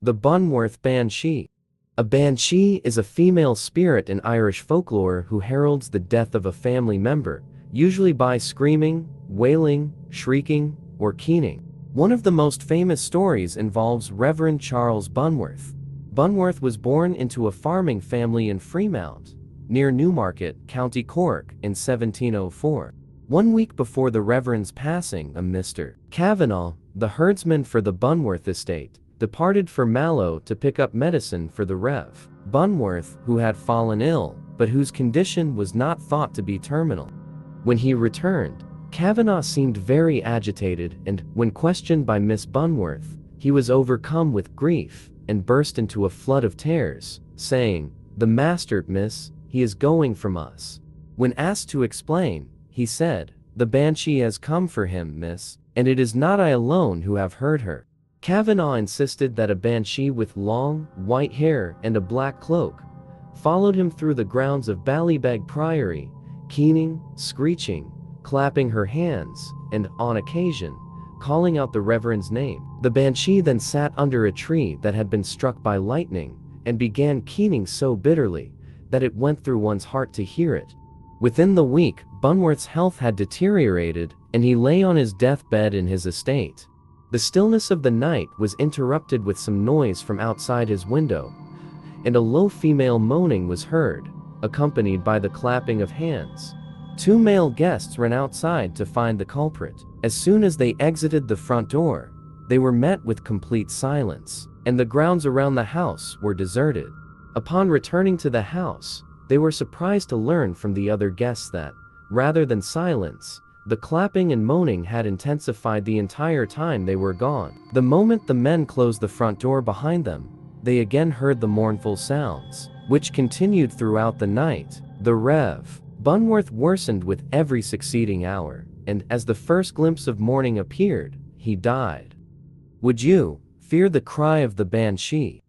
The burnworth banshee. A banshee is a female spirit in Irish folklore who heralds the death of a family member, usually by screaming, wailing, shrieking, or keening. One of the most famous stories involves Reverend Charles Burnworth. Burnworth was born into a farming family in Fremount, near Newmarket, County Cork, in 1704. 1 week before the Reverend's passing, a Mr. Kavanagh, the herdsman for the Burnworth estate, departed for Mallow to pick up medicine for the Rev. Burnworth, who had fallen ill, but whose condition was not thought to be terminal. When he returned, Kavanagh seemed very agitated and, when questioned by Miss Burnworth, he was overcome with grief and burst into a flood of tears, saying, "The master, miss, he is going from us." When asked to explain, he said, "The banshee has come for him, miss, and it is not I alone who have heard her." Kavanagh insisted that a banshee with long, white hair and a black cloak followed him through the grounds of Ballybeg Priory, keening, screeching, clapping her hands, and, on occasion, calling out the Reverend's name. The banshee then sat under a tree that had been struck by lightning and began keening so bitterly that it went through one's heart to hear it. Within the week, Burnworth's health had deteriorated, and he lay on his deathbed in his estate. The stillness of the night was interrupted with some noise from outside his window, and a low female moaning was heard, accompanied by the clapping of hands. 2 male guests ran outside to find the culprit. As soon as they exited the front door, they were met with complete silence, and the grounds around the house were deserted. Upon returning to the house, they were surprised to learn from the other guests that, rather than silence, the clapping and moaning had intensified the entire time they were gone. The moment the men closed the front door behind them, they again heard the mournful sounds, which continued throughout the night. The Rev. Burnworth worsened with every succeeding hour, and as the first glimpse of morning appeared, he died. Would you fear the cry of the banshee?